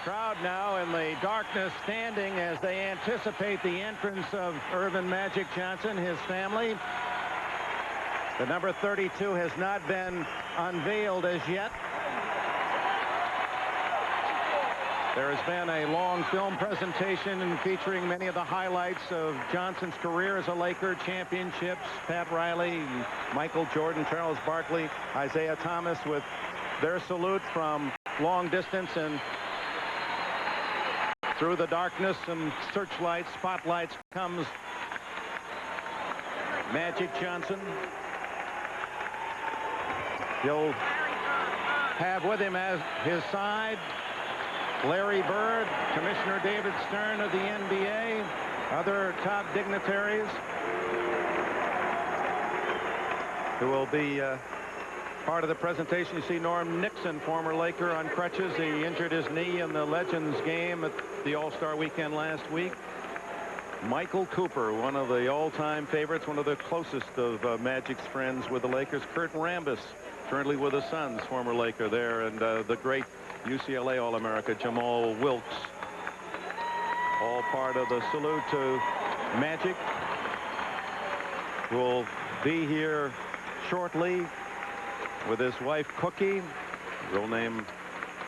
Crowd now in the darkness standing as they anticipate the entrance of Earvin Magic Johnson, his family. The number 32 has not been unveiled as yet. There has been a long film presentation featuring many of the highlights of Johnson's career as a Laker: championships, Pat Riley, Michael Jordan, Charles Barkley, Isaiah Thomas, with their salute from long distance, and through the darkness and searchlights, spotlights, comes Magic Johnson. He'll have with him at his side Larry Bird, Commissioner David Stern of the NBA, other top dignitaries who will be part of the presentation. You see Norm Nixon, former Laker, on crutches. He injured his knee in the Legends game at the All-Star weekend last week. Michael Cooper, one of the all-time favorites, one of the closest of Magic's friends with the Lakers. Kurt Rambis, currently with the Suns, former Laker there, and the great UCLA All-America Jamal Wilkes. All part of the salute to Magic, who will be here shortly with his wife Cookie, real name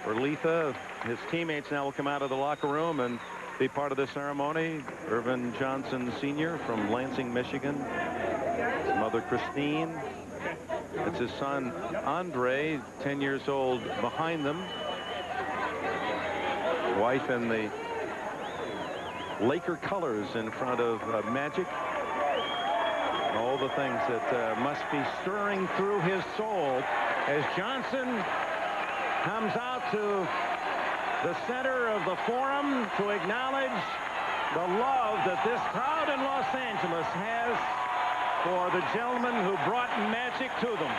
Erletha. His teammates now will come out of the locker room and be part of the ceremony. Earvin Johnson Sr. from Lansing, Michigan. His mother Christine. It's his son Andre, 10 years old, behind them. Wife in the Laker colors in front of Magic. All the things that must be stirring through his soul as Johnson comes out to the center of the forum to acknowledge the love that this crowd in Los Angeles has for the gentleman who brought Magic to them.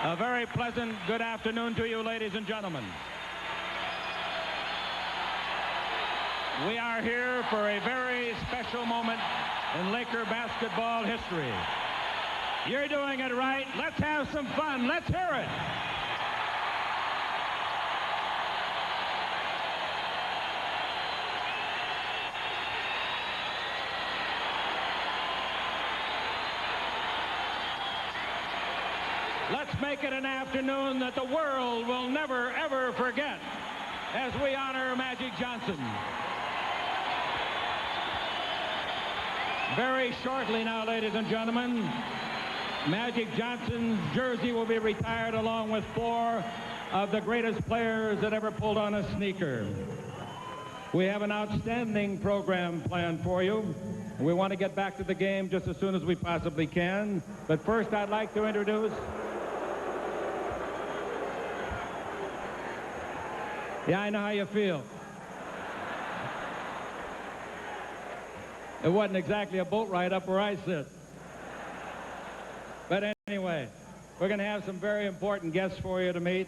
A very pleasant good afternoon to you, ladies and gentlemen. We are here for a very special moment in Laker basketball history. You're doing it right. Let's have some fun. Let's hear it. Let's make it an afternoon that the world will never, ever forget as we honor Magic Johnson. Very shortly now, ladies and gentlemen, Magic Johnson's jersey will be retired along with 4 of the greatest players that ever pulled on a sneaker. We have an outstanding program planned for you. We want to get back to the game just as soon as we possibly can. But first, I'd like to introduce... Yeah, I know how you feel. It wasn't exactly a boat ride up where I sit. But anyway, we're going to have some very important guests for you to meet.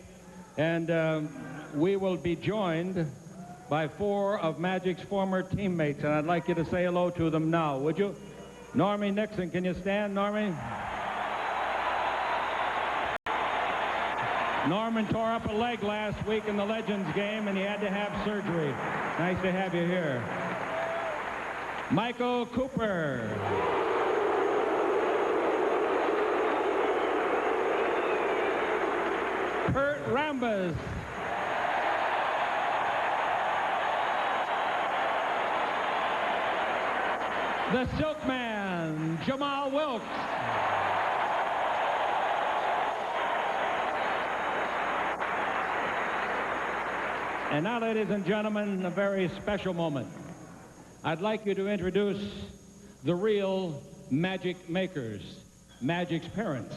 And we will be joined by 4 of Magic's former teammates. And I'd like you to say hello to them now, would you? Normie Nixon, can you stand, Normie? Norman tore up a leg last week in the Legends game, and he had to have surgery. Nice to have you here. Michael Cooper. Kurt Rambis. The Silkman, Jamal Wilkes. And now, ladies and gentlemen, a very special moment. I'd like you to introduce the real Magic makers, Magic's parents.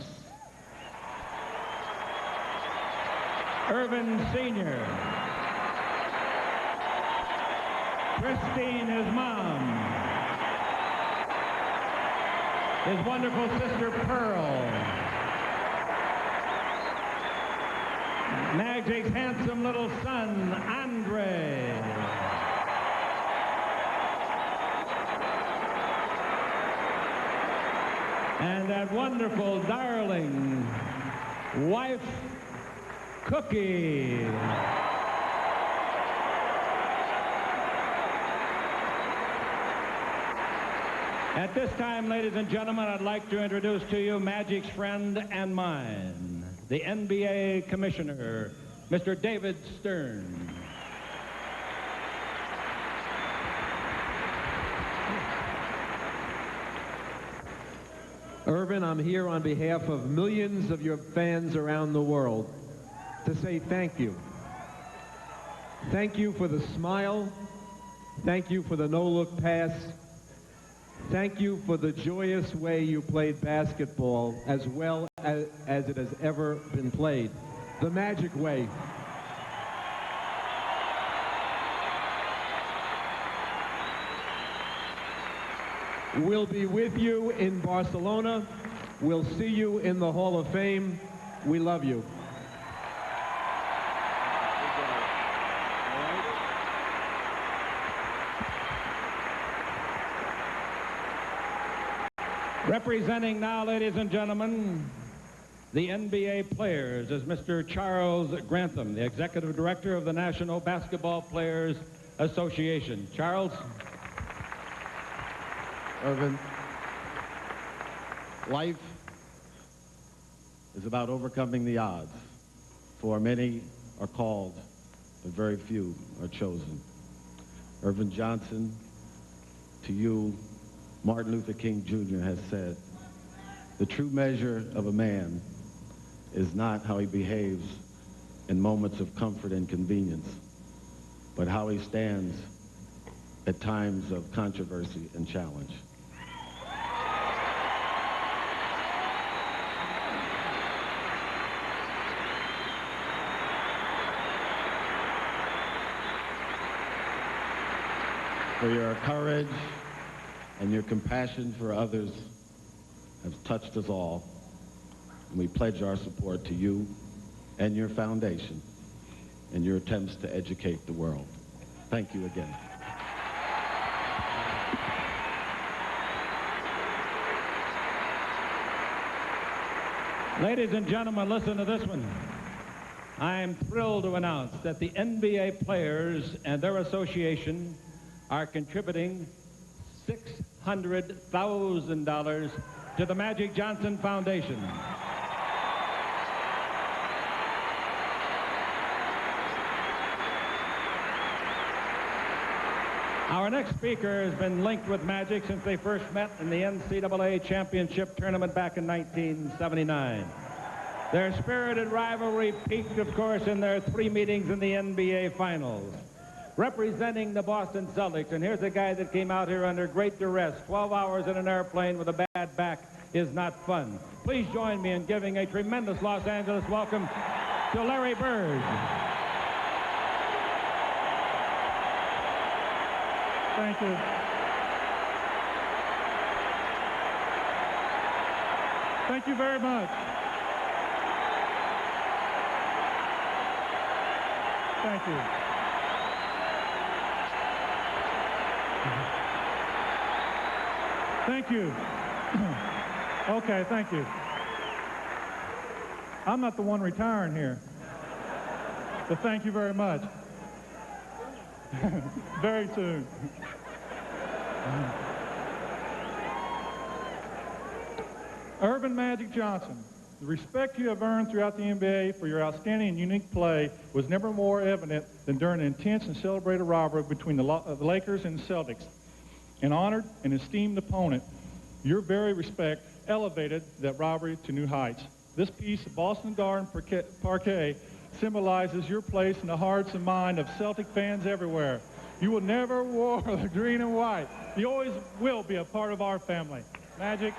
Irvin Sr., Christine, his mom, his wonderful sister Pearl, Magic's handsome little son, Andre, and that wonderful, darling wife, Cookie. At this time, ladies and gentlemen, I'd like to introduce to you Magic's friend and mine, the NBA Commissioner, Mr. David Stern. Irvin, I'm here on behalf of millions of your fans around the world to say thank you. Thank you for the smile. Thank you for the no-look pass. Thank you for the joyous way you played basketball as well as it has ever been played. The Magic way. We'll be with you in Barcelona. We'll see you in the Hall of Fame. We love you. Representing now, ladies and gentlemen, the NBA players is Mr. Charles Grantham, the Executive Director of the National Basketball Players Association. Charles? Irvin, life is about overcoming the odds. For many are called, but very few are chosen. Irvin Johnson, to you, Martin Luther King Jr. has said, the true measure of a man is not how he behaves in moments of comfort and convenience, but how he stands at times of controversy and challenge. For your courage and your compassion for others has touched us all, and we pledge our support to you and your foundation in your attempts to educate the world. Thank you again. Ladies and gentlemen, listen to this one. I'm thrilled to announce that the NBA players and their association are contributing $600,000 to the Magic Johnson Foundation. Our next speaker has been linked with Magic since they first met in the NCAA Championship Tournament back in 1979. Their spirited rivalry peaked, of course, in their 3 meetings in the NBA Finals. Representing the Boston Celtics, and here's a guy that came out here under great duress. 12 hours in an airplane with a bad back is not fun. Please join me in giving a tremendous Los Angeles welcome to Larry Bird. Thank you. Thank you very much. Thank you. Thank you. Okay, thank you. I'm not the one retiring here, but thank you very much. Very soon. Irvin Magic Johnson, the respect you have earned throughout the NBA for your outstanding and unique play was never more evident than during an intense and celebrated rivalry between the Lakers and the Celtics. An honored and esteemed opponent, your very respect elevated that rivalry to new heights. This piece of Boston Garden parquet symbolizes your place in the hearts and mind of Celtic fans everywhere. You will never wear the green and white. You always will be a part of our family. Magic.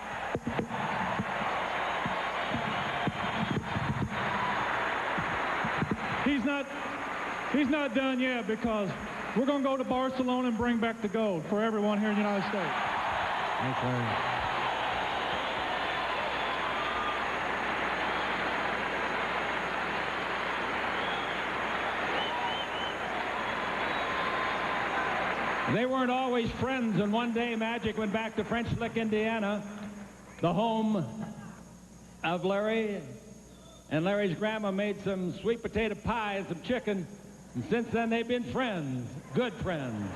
He's not done yet, because we're going to go to Barcelona and bring back the gold for everyone here in the United States. Thanks, Larry. They weren't always friends, and one day Magic went back to French Lick, Indiana, the home of Larry, and Larry's grandma made some sweet potato pie and some chicken, and since then they've been friends, good friends.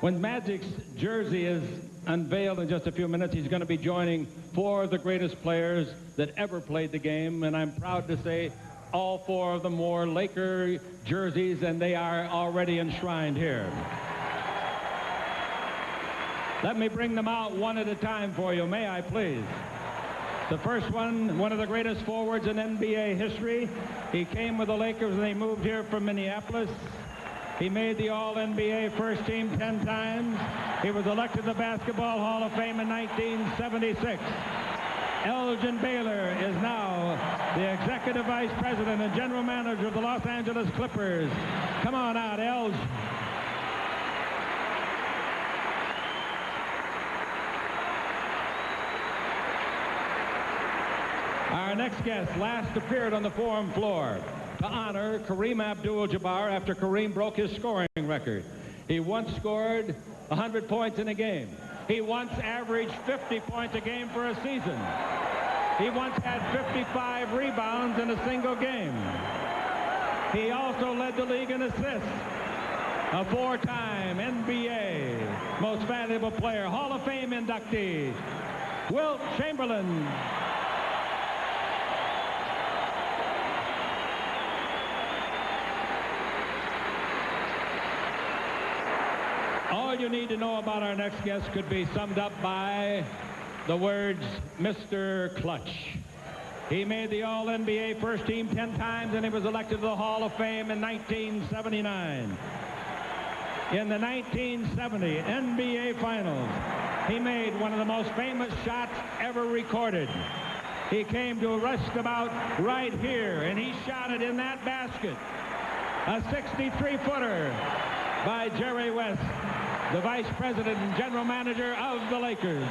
When Magic's jersey is unveiled in just a few minutes, he's going to be joining 4 of the greatest players that ever played the game, and I'm proud to say all 4 of them wore Laker jerseys, and they are already enshrined here. Let me bring them out one at a time for you, may I please? The first one of the greatest forwards in NBA history. He came with the Lakers and they moved here from Minneapolis. He made the All-NBA first team 10 times. He was elected to the Basketball Hall of Fame in 1976. Elgin Baylor is now the Executive Vice President and General Manager of the Los Angeles Clippers. Come on out, Elg. Our next guest last appeared on the Forum floor to honor Kareem Abdul-Jabbar after Kareem broke his scoring record. He once scored 100 points in a game. He once averaged 50 points a game for a season. He once had 55 rebounds in a single game. He also led the league in assists. A 4-time NBA Most Valuable Player, Hall of Fame inductee, Wilt Chamberlain. All you need to know about our next guest could be summed up by the words, Mr. Clutch. He made the All-NBA first team 10 times, and he was elected to the Hall of Fame in 1979. In the 1970 NBA Finals, he made one of the most famous shots ever recorded. He came to rest about right here, and he shot it in that basket. A 63-footer by Jerry West, the Vice President and General Manager of the Lakers.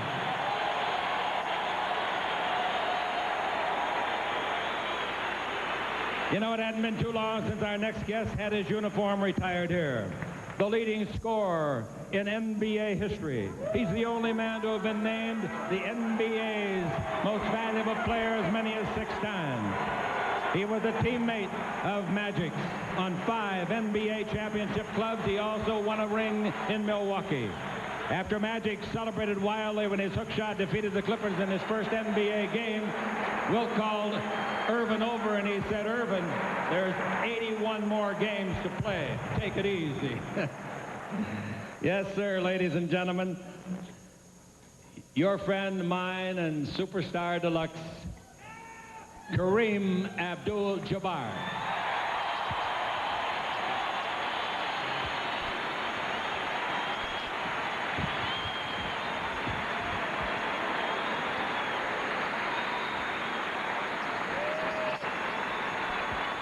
You know, it hadn't been too long since our next guest had his uniform retired here. The leading scorer in NBA history. He's the only man to have been named the NBA's most valuable player as many as 6 times. He was a teammate of Magic's on 5 NBA championship clubs. He also won a ring in Milwaukee. After Magic celebrated wildly when his hook shot defeated the Clippers in his first NBA game, Wilt called Irvin over and he said, "Irvin, there's 81 more games to play. Take it easy." Yes, sir, ladies and gentlemen. Your friend, mine, and superstar deluxe, Kareem Abdul-Jabbar.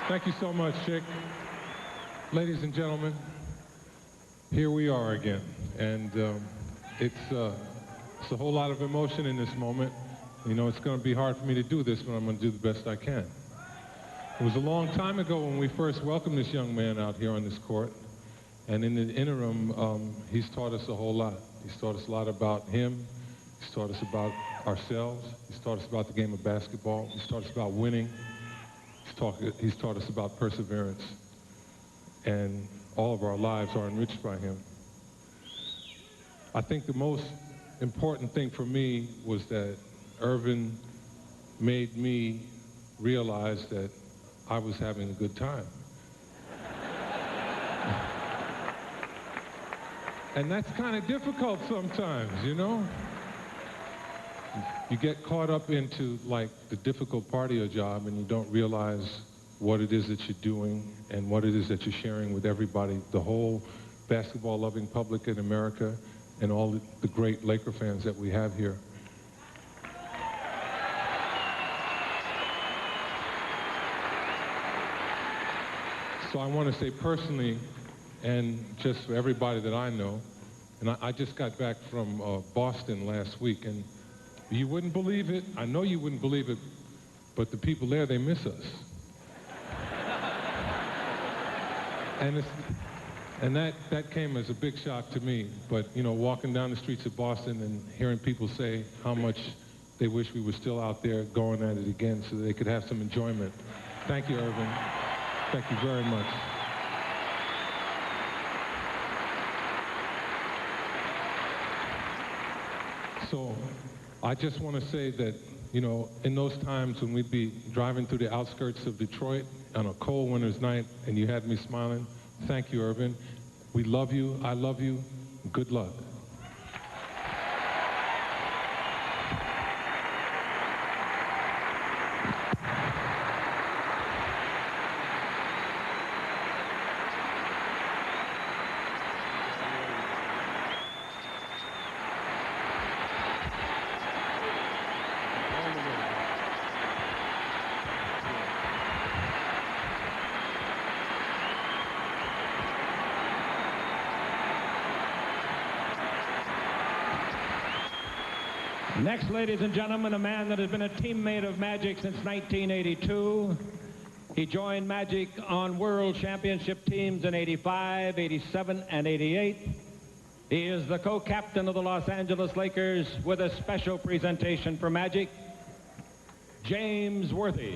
Thank you so much, Chick. Ladies and gentlemen, here we are again. And it's a whole lot of emotion in this moment. You know, it's going to be hard for me to do this, but I'm going to do the best I can. It was a long time ago when we first welcomed this young man out here on this court. And in the interim, he's taught us a whole lot. He's taught us a lot about him. He's taught us about ourselves. He's taught us about the game of basketball. He's taught us about winning. He's taught us about perseverance, and all of our lives are enriched by him. I think the most important thing for me was that Irvin made me realize that I was having a good time. And that's kind of difficult sometimes, you know? You get caught up into, like, the difficult part of your job and you don't realize what it is that you're doing and what it is that you're sharing with everybody, the whole basketball-loving public in America and all the great Laker fans that we have here. So I want to say personally, and just for everybody that I know, and I just got back from Boston last week, and you wouldn't believe it. I know you wouldn't believe it, but the people there, they miss us. And that came as a big shock to me. But, you know, walking down the streets of Boston and hearing people say how much they wish we were still out there going at it again so that they could have some enjoyment. Thank you, Irvin. Thank you very much. So I just want to say that, you know, in those times when we'd be driving through the outskirts of Detroit on a cold winter's night and you had me smiling, thank you, Irvin. We love you. I love you. Good luck. Next, ladies and gentlemen, a man that has been a teammate of Magic since 1982. He joined Magic on World Championship teams in 85, 87, and 88. He is the co-captain of the Los Angeles Lakers with a special presentation for Magic, James Worthy.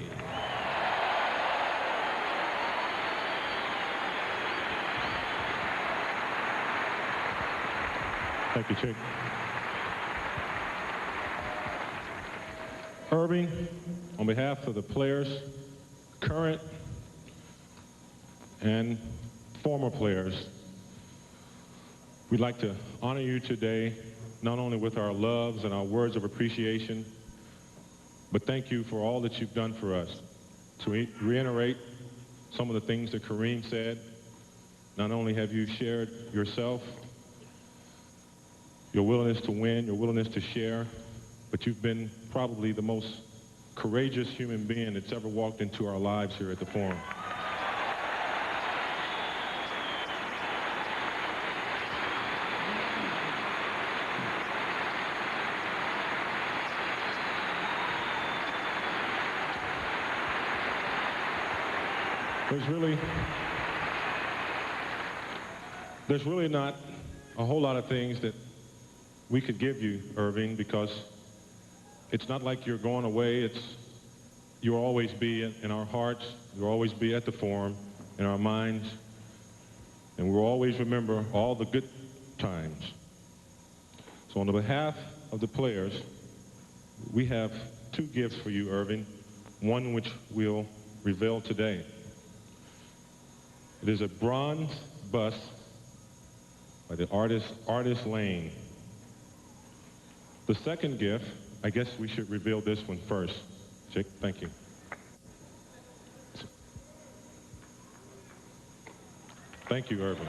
Thank you, Chick. Irving, on behalf of the players, current and former players, we'd like to honor you today, not only with our loves and our words of appreciation, but thank you for all that you've done for us. To reiterate some of the things that Kareem said, not only have you shared yourself, your willingness to win, your willingness to share, but you've been probably the most courageous human being that's ever walked into our lives here at the Forum. There's really not a whole lot of things that we could give you, Irving, because it's not like you're going away. You'll always be in our hearts. You'll always be at the Forum, in our minds. And we'll always remember all the good times. So on the behalf of the players, we have two gifts for you, Irving, one which we'll reveal today. It is a bronze bust by the artist Lane. The second gift, I guess we should reveal this one first. Chick, thank you. Thank you, Irvin.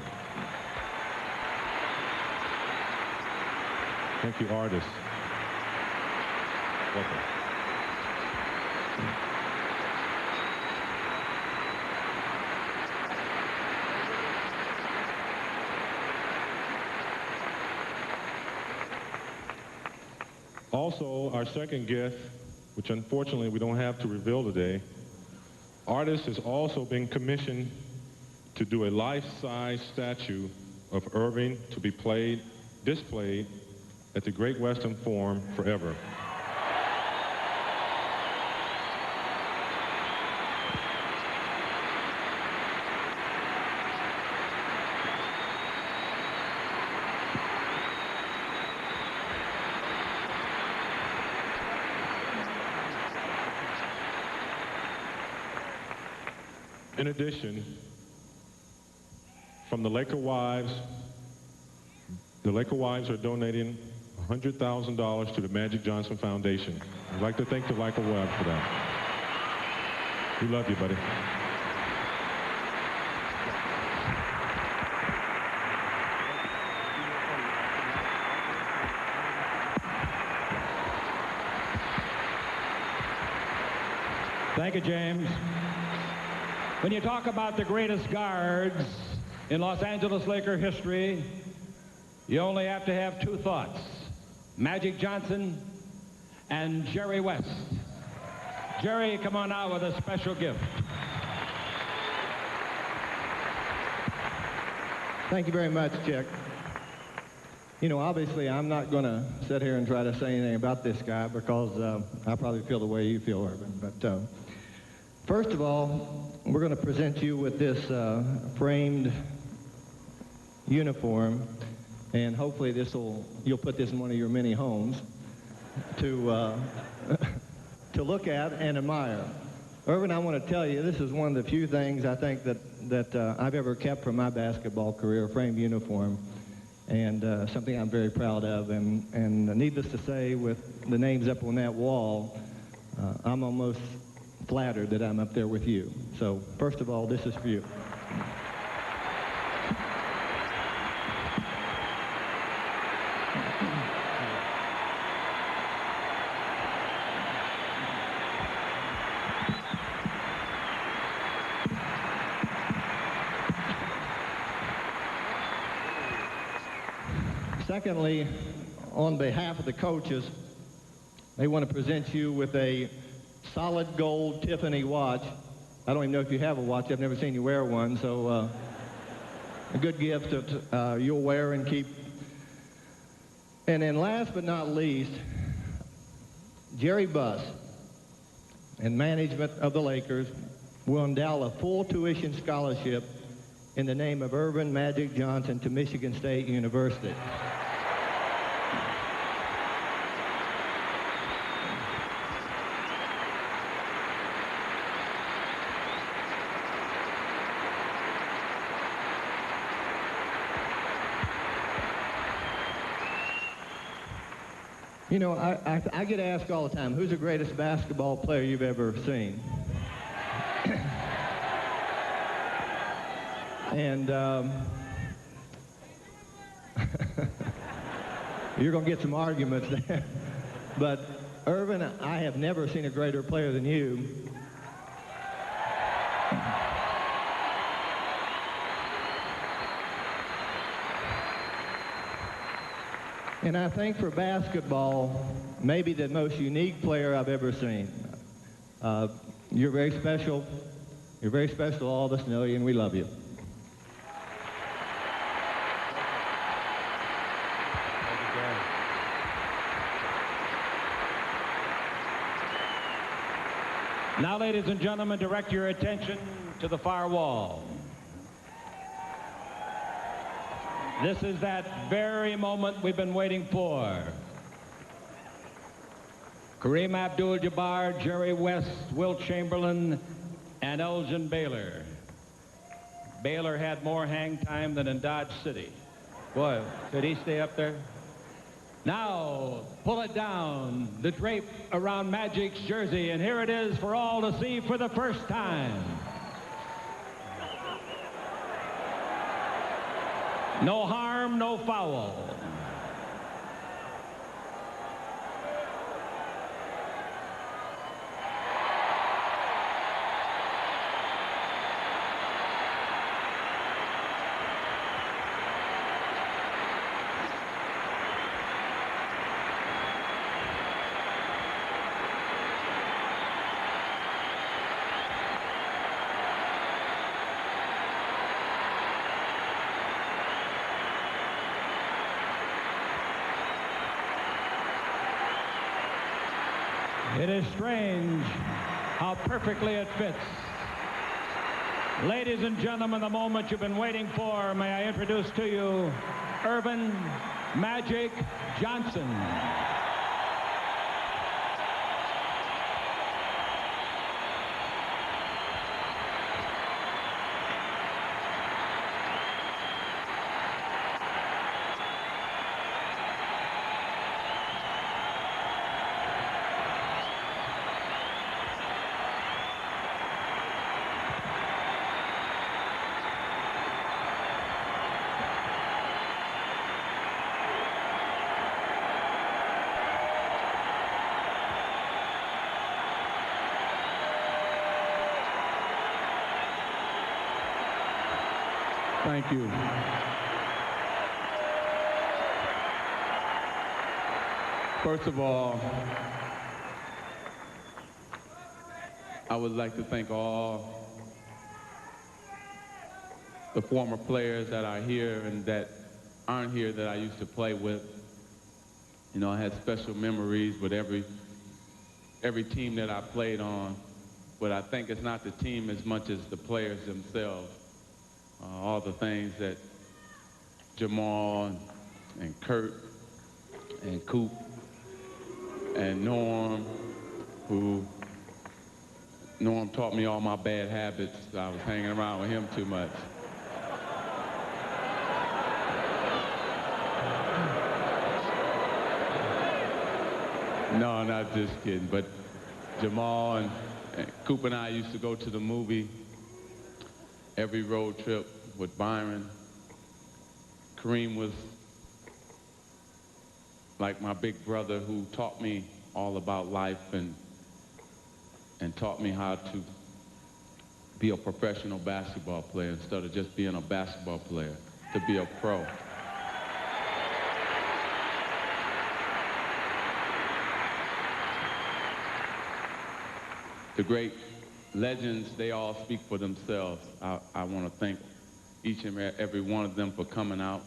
Thank you, artists. Welcome. Also, our second gift, which unfortunately we don't have to reveal today, artist has also been commissioned to do a life-size statue of Irving to be displayed at the Great Western Forum forever. In addition, from the Laker wives are donating $100,000 to the Magic Johnson Foundation. I'd like to thank the Laker wives for that. We love you, buddy. Thank you, James. When you talk about the greatest guards in Los Angeles Laker history, you only have to have two thoughts: Magic Johnson and Jerry West. Jerry, come on out with a special gift. Thank you very much, Chick. You know, obviously, I'm not going to sit here and try to say anything about this guy because I probably feel the way you feel, Urban. But first of all, we're going to present you with this framed uniform, and hopefully you'll put this in one of your many homes to to look at and admire. Irvin, I want to tell you, this is one of the few things I think that I've ever kept from my basketball career, a framed uniform, and something I'm very proud of. And needless to say, with the names up on that wall, I'm almost flattered that I'm up there with you. So first of all, this is for you. Secondly, on behalf of the coaches, they want to present you with a solid gold Tiffany watch. I don't even know if you have a watch. I've never seen you wear one, so a good gift that you'll wear and keep. And then last but not least, Jerry Buss and management of the Lakers will endow a full tuition scholarship in the name of Irvin Magic Johnson to Michigan State University. You know, I get asked all the time, who's the greatest basketball player you've ever seen? And you're going to get some arguments there. But, Irvin, I have never seen a greater player than you. And I think for basketball, maybe the most unique player I've ever seen. You're very special. You're very special. All of us know you, and we love you. Now, ladies and gentlemen, direct your attention to the far wall. This is that very moment we've been waiting for. Kareem Abdul-Jabbar, Jerry West, Wilt Chamberlain, and Elgin Baylor. Baylor had more hang time than in Dodge City. Boy, could he stay up there? Now, pull it down, the drape around Magic's jersey, and here it is for all to see for the first time. No harm, no foul. It is strange how perfectly it fits. Ladies and gentlemen, the moment you've been waiting for, may I introduce to you Irvin Magic Johnson. Thank you. First of all, I would like to thank all the former players that are here and that aren't here that I used to play with. You know, I had special memories with every team that I played on, but I think it's not the team as much as the players themselves. All the things that Jamal and Kurt and Coop and Norm, Norm taught me all my bad habits. I was hanging around with him too much. No, not just kidding, but Jamal and Coop and I used to go to the movie every road trip with Byron. Kareem was like my big brother who taught me all about life and taught me how to be a professional basketball player instead of just being a basketball player, to be a pro. The great legends, they all speak for themselves. I want to thank each and every one of them for coming out.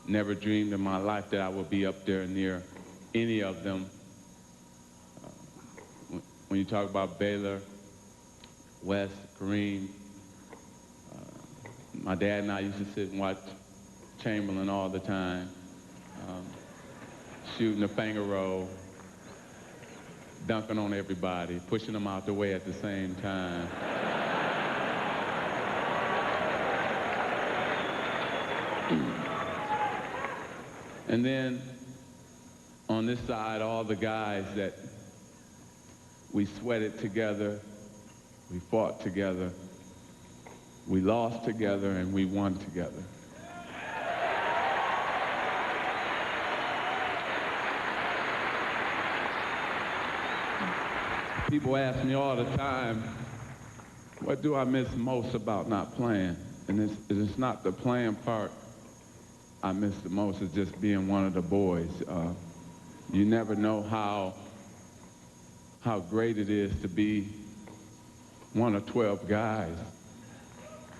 Never dreamed in my life that I would be up there near any of them. When you talk about Baylor, Wes, Kareem, my dad and I used to sit and watch Chamberlain all the time, shooting the finger roll, dunking on everybody, pushing them out the way at the same time. And then on this side, all the guys that we sweated together, we fought together, we lost together, and we won together. People ask me all the time, what do I miss most about not playing? And it's not the playing part I miss the most, it's just being one of the boys. You never know how great it is to be one of 12 guys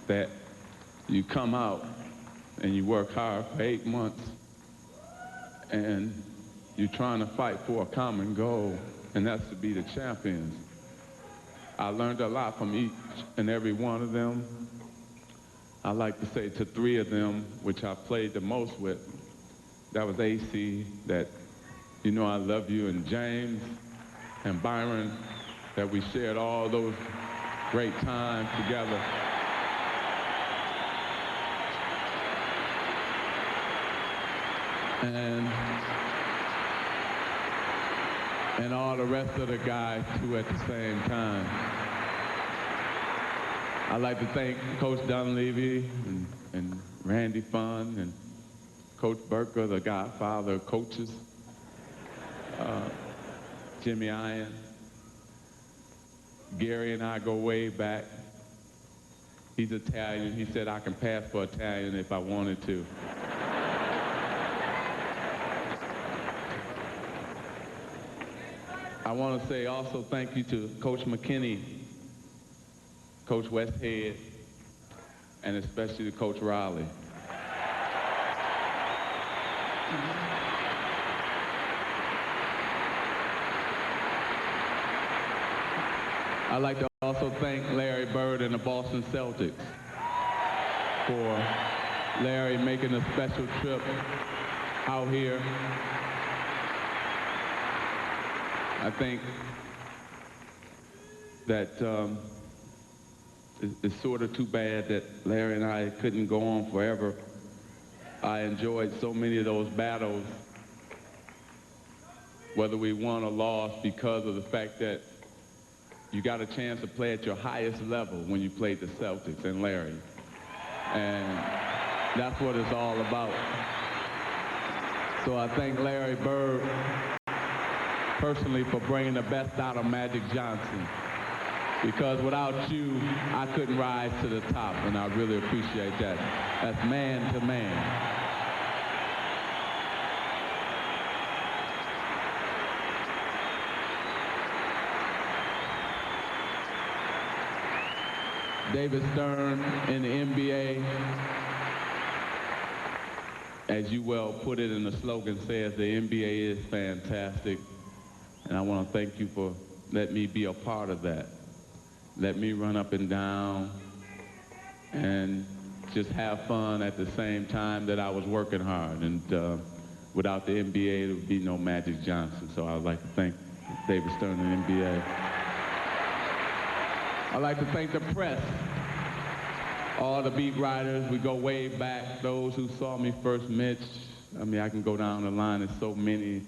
that you come out and you work hard for 8 months and you're trying to fight for a common goal, and that's to be the champions. I learned a lot from each and every one of them. I like to say to 3 of them, which I played the most with, that was AC, that you know I love you, and James and Byron, that we shared all those great times together. And all the rest of the guys too at the same time. I'd like to thank Coach Dunleavy and Randy Funn and Coach Burker, the godfather of coaches, Jimmy Iron. Gary and I go way back. He's Italian. He said I can pass for Italian if I wanted to. I want to say also thank you to Coach McKinney, Coach Westhead, and especially to Coach Riley. I'd like to also thank Larry Bird and the Boston Celtics for Larry making a special trip out here. I think that it's sort of too bad that Larry and I couldn't go on forever. I enjoyed so many of those battles, whether we won or lost, because of the fact that you got a chance to play at your highest level when you played the Celtics and Larry. And that's what it's all about. So I thank Larry Bird personally for bringing the best out of Magic Johnson. because without you, I couldn't rise to the top, and I really appreciate that. That's man to man. David Stern in the NBA, as you well put it in the slogan, says the NBA is fantastic. And I want to thank you for letting me be a part of that. Let me run up and down and just have fun at the same time that I was working hard. And without the NBA, there would be no Magic Johnson. So I would like to thank David Stern and the NBA. I'd like to thank the press, all the beat writers. We go way back, those who saw me first, Mitch. I mean, I can go down the line. There's so many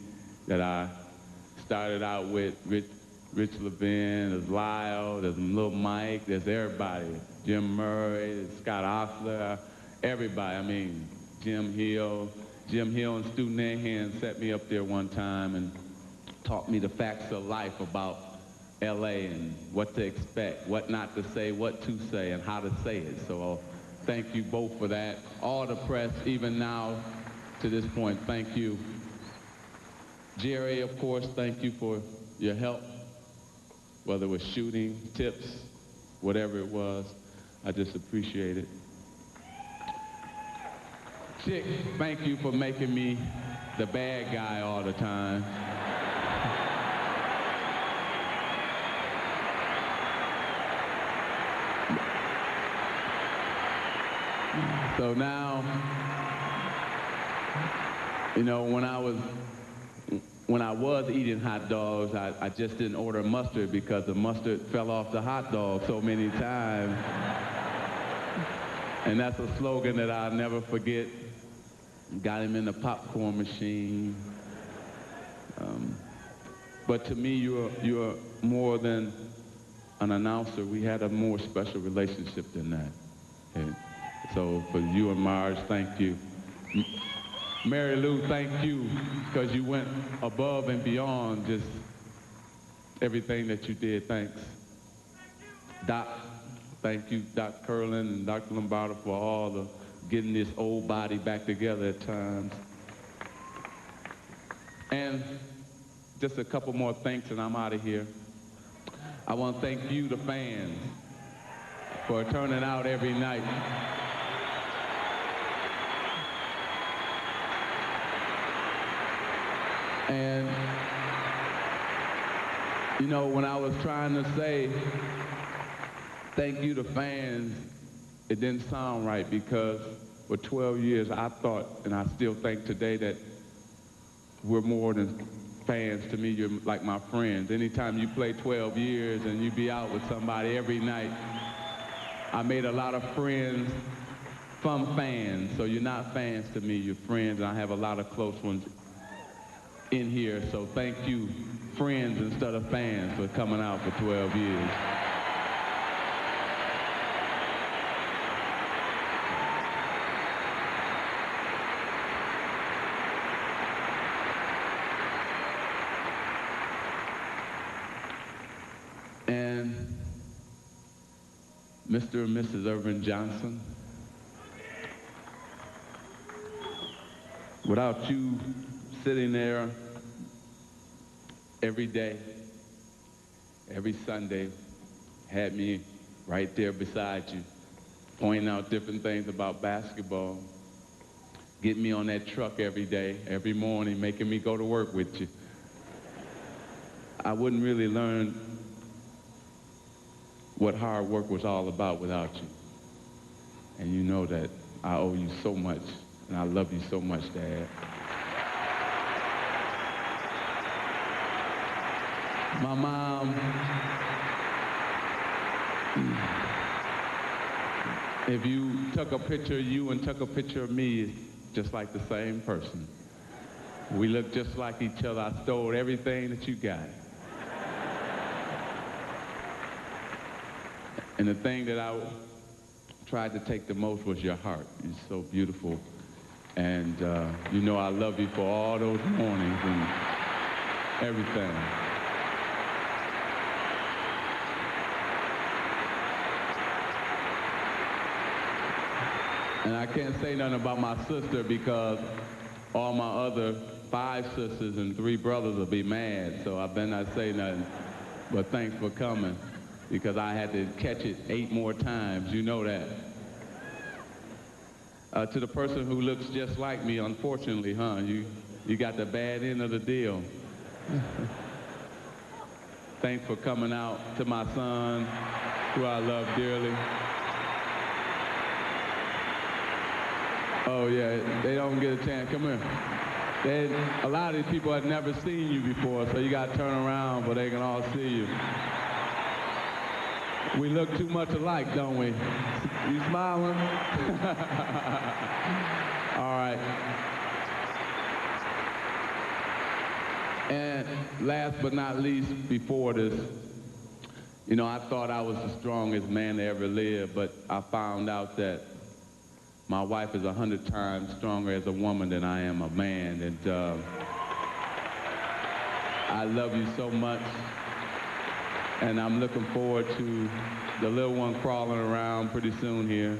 that I started out with. Rich Levin, there's Lyle, there's Lil Mike, there's everybody. Jim Murray, there's Scott Osler, everybody. I mean, Jim Hill. Jim Hill and Stu Nahan set me up there one time and taught me the facts of life about LA and what to expect, what not to say, what to say, and how to say it. So thank you both for that. All the press, even now to this point, thank you. Jerry, of course, thank you for your help, whether it was shooting, tips, whatever it was. I just appreciate it. Chick, thank you for making me the bad guy all the time. So now, you know, when I was eating hot dogs, I just didn't order mustard because the mustard fell off the hot dog so many times. And that's a slogan that I'll never forget. Got him in the popcorn machine. But to me, you're more than an announcer. We had a more special relationship than that. And so for you and Marge, thank you. Mary Lou, thank you, because you went above and beyond just everything that you did. Thanks. Doc, thank you, Doc Curlin and Dr. Lombardo, for all the getting this old body back together at times. And just a couple more thanks and I'm out of here. I want to thank you, the fans, for turning out every night. And, you know, when I was trying to say thank you to fans, it didn't sound right because for 12 years I thought, and I still think today, that we're more than fans. To me, you're like my friends. Anytime you play 12 years and you be out with somebody every night, I made a lot of friends from fans. So you're not fans to me, you're friends, and I have a lot of close ones in here. So thank you, friends instead of fans, for coming out for 12 years. And Mr. and Mrs. Irvin Johnson, without you sitting there every day, every Sunday, had me right there beside you, pointing out different things about basketball, getting me on that truck every day, every morning, making me go to work with you. I wouldn't really learn what hard work was all about without you. And you know that I owe you so much, and I love you so much, Dad. My mom, if you took a picture of you and took a picture of me, it's just like the same person. We look just like each other. I stole everything that you got. And the thing that I tried to take the most was your heart. It's so beautiful. And you know I love you for all those mornings and everything. And I can't say nothing about my sister because all my other 5 sisters and 3 brothers will be mad, so I better not say nothing. But thanks for coming, because I had to catch it 8 more times, you know that. To the person who looks just like me, unfortunately, huh? You got the bad end of the deal. Thanks for coming out. To my son, who I love dearly. Oh yeah, they don't get a chance. Come here. A lot of these people have never seen you before, so you got to turn around, but they can all see you. We look too much alike, don't we? You smiling? All right. And last but not least, before this, you know, I thought I was the strongest man to ever live, but I found out that my wife is 100 times stronger as a woman than I am a man, and I love you so much, and I'm looking forward to the little one crawling around pretty soon here.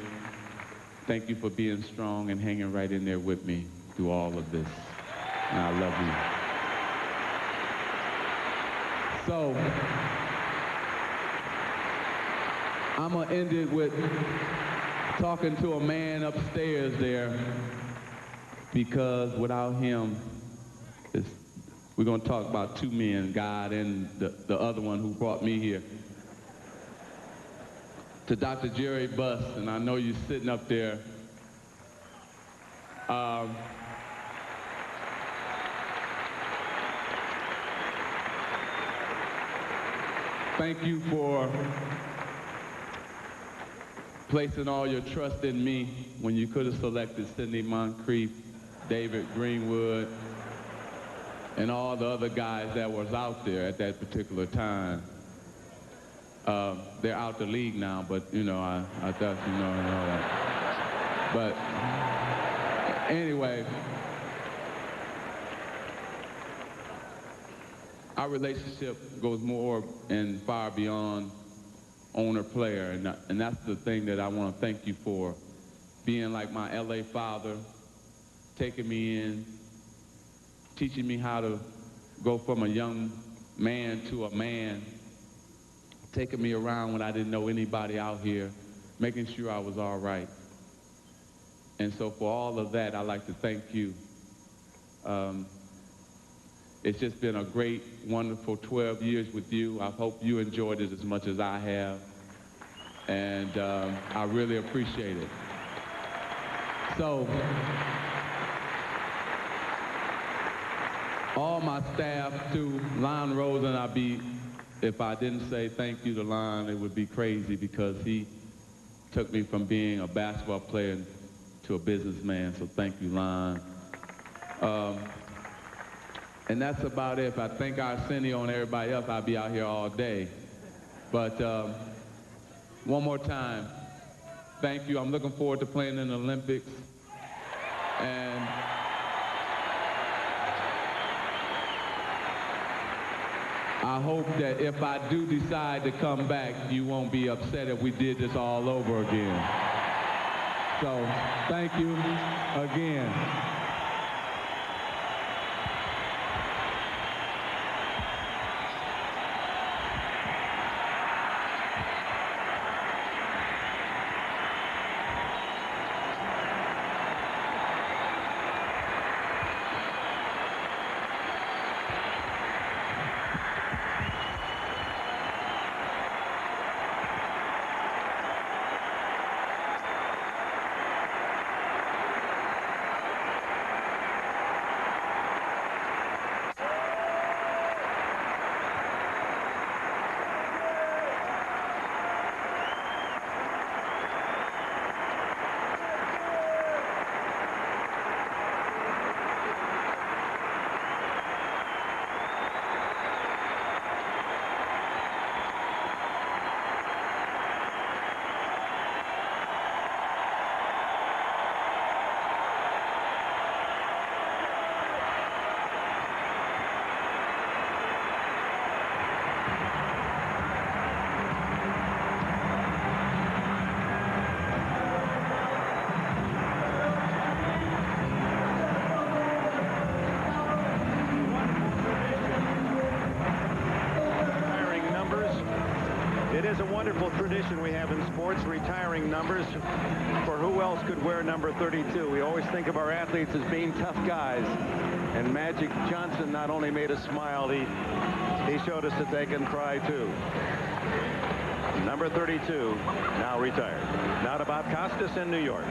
Thank you for being strong and hanging right in there with me through all of this, and I love you. So, I'm gonna end it with talking to a man upstairs there, because without him, we're going to talk about 2 men, God and the other one who brought me here. To Dr. Jerry Buss, and I know you're sitting up there. Thank you for placing all your trust in me when you could have selected Sidney Moncrief, David Greenwood, and all the other guys that was out there at that particular time. They're out the league now, but you know, I thought you know and all that. But anyway, our relationship goes more and far beyond owner-player, and that's the thing that I want to thank you for. Being like my LA father, taking me in, teaching me how to go from a young man to a man, taking me around when I didn't know anybody out here, making sure I was all right. And so for all of that, I'd like to thank you. It's just been a great, wonderful 12 years with you. I hope you enjoyed it as much as I have. And I really appreciate it. So, all my staff too, Lon Rosen, if I didn't say thank you to Lon, it would be crazy, because he took me from being a basketball player to a businessman, so thank you, Lon. And that's about it. If I thank Arsenio and everybody else, I'll be out here all day. But one more time, thank you. I'm looking forward to playing in the Olympics. And I hope that if I do decide to come back, you won't be upset if we did this all over again. So, thank you again. there's a wonderful tradition we have in sports, retiring numbers. For who else could wear number 32? We always think of our athletes as being tough guys. And Magic Johnson not only made us smile, he showed us that they can cry too. Number 32, now retired. Now to Bob Costas in New York.